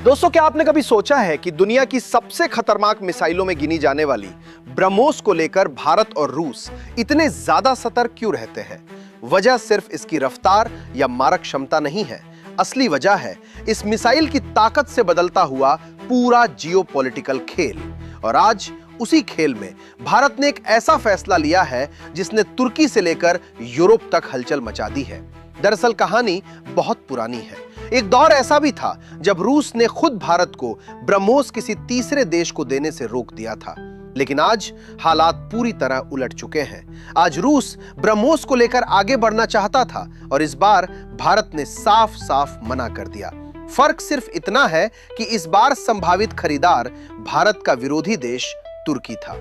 दोस्तों, क्या आपने कभी सोचा है कि दुनिया की सबसे खतरनाक मिसाइलों में गिनी जाने वाली ब्रह्मोस को लेकर भारत और रूस इतने ज्यादा सतर्क क्यों रहते हैं? वजह सिर्फ इसकी रफ्तार या मारक क्षमता नहीं है। असली वजह है इस मिसाइल की ताकत से बदलता हुआ पूरा जियोपॉलिटिकल खेल। और आज उसी खेल में भारत ने एक ऐसा फैसला लिया है जिसने तुर्की से लेकर यूरोप तक हलचल मचा दी है। दरअसल कहानी बहुत पुरानी है। एक दौर ऐसा भी था जब रूस ने खुद भारत को ब्रह्मोस किसी तीसरे देश को देने से रोक दिया था। लेकिन आज हालात पूरी तरह उलट चुके हैं। आज रूस ब्रह्मोस को लेकर आगे बढ़ना चाहता था और इस बार भारत ने साफ साफ मना कर दिया। फर्क सिर्फ इतना है कि इस बार संभावित खरीदार भारत का विरोधी देश तुर्की था।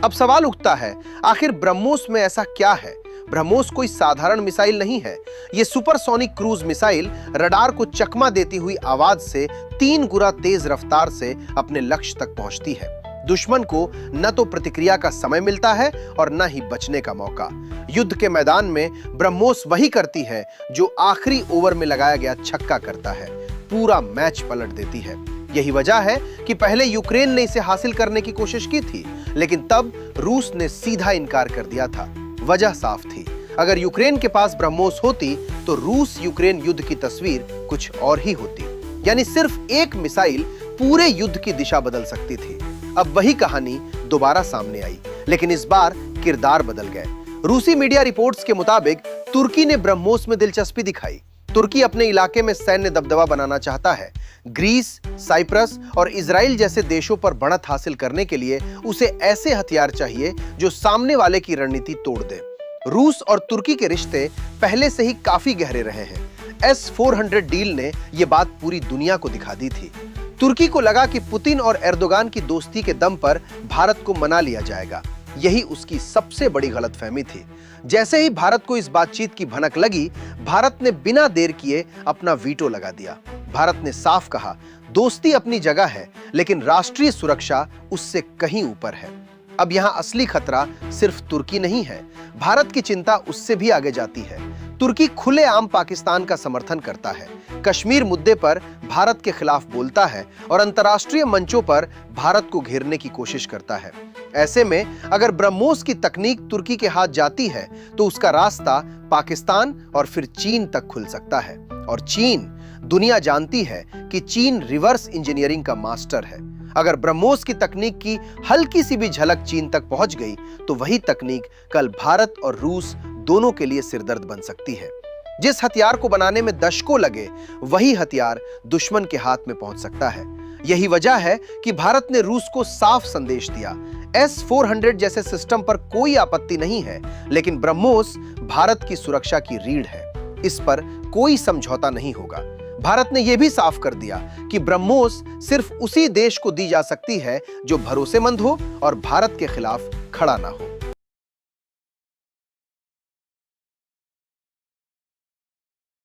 अब सवाल उठता है, आखिर ब्रह्मोस में ऐसा क्या है? ब्रह्मोस कोई साधारण मिसाइल नहीं है। यह सुपरसोनिक क्रूज मिसाइल रडार को चकमा देती हुई आवाज से 3 गुना तेज रफ्तार से अपने लक्ष्य तक पहुंचती है। दुश्मन को न तो प्रतिक्रिया का समय मिलता है और न ही बचने का मौका। युद्ध के मैदान में ब्रह्मोस वही करती है जो आखिरी ओवर में लगाया गया छक्का करता है, पूरा मैच पलट देती है। यही वजह है कि पहले यूक्रेन ने इसे हासिल करने की कोशिश की थी, लेकिन तब रूस ने सीधा इनकार कर दिया था। वजह साफ थी, अगर यूक्रेन के पास ब्रह्मोस होती तो रूस यूक्रेन युद्ध की तस्वीर कुछ और ही होती। यानी सिर्फ एक मिसाइल पूरे युद्ध की दिशा बदल सकती थी। अब वही कहानी दोबारा सामने आई, लेकिन इस बार किरदार बदल गए। रूसी मीडिया रिपोर्ट्स के मुताबिक तुर्की ने ब्रह्मोस में दिलचस्पी दिखाई। तुर्की अपने इलाके में सैन्य दबदबा बनाना चाहता है। ग्रीस, साइप्रस और इजराइल जैसे देशों पर बढ़त हासिल करने के लिए उसे ऐसे हथियार चाहिए जो सामने वाले की रणनीति तोड़ दे। रूस और तुर्की के रिश्ते पहले से ही काफी गहरे रहे हैं। S-400 डील ने यह बात पूरी दुनिया को दिखा दी थी। तुर्की को लगा कि पुतिन और एर्दोगान की दोस्ती के दम पर भारत को मना लिया जाएगा। यही उसकी सबसे बड़ी गलतफहमी थी। जैसे ही भारत को इस बातचीत की भनक लगी, भारत ने बिना देर किए अपना वीटो लगा दिया। भारत ने साफ कहा, दोस्ती अपनी जगह है, लेकिन राष्ट्रीय सुरक्षा उससे कहीं ऊपर है। अब यहां असली खतरा सिर्फ तुर्की नहीं है, भारत की चिंता उससे भी आगे जाती है। तुर्की खुलेआम पाकिस्तान का समर्थन करता है, कश्मीर मुद्दे पर भारत के खिलाफ बोलता है और अंतर्राष्ट्रीय मंचों पर भारत को घेरने की कोशिश करता है। ऐसे में अगर ब्रह्मोस की तकनीक तुर्की के हाथ जाती है तो उसका रास्ता पाकिस्तान और फिर चीन तक खुल सकता है। और चीन, दुनिया जानती है कि चीन रिवर्स इंजीनियरिंग का मास्टर है। अगर ब्रह्मोस की तकनीक की हल्की सी भी झलक चीन तक पहुंच गई तो वही तकनीक कल भारत और रूस दोनों के लिए सिरदर्द बन सकती है। जिस हथियार को बनाने में दशकों लगे, वही हथियार दुश्मन के हाथ में पहुंच सकता है। यही वजह है कि भारत ने रूस को साफ संदेश दिया, S-400 जैसे सिस्टम पर कोई आपत्ति नहीं है, लेकिन ब्रह्मोस भारत की सुरक्षा की रीढ़ है। इस पर कोई समझौता नहीं होगा। भारत ने यह भी साफ कर दिया कि ब्रह्मोस सिर्फ उसी देश को दी जा सकती है जो भरोसेमंद हो और भारत के खिलाफ खड़ा ना हो।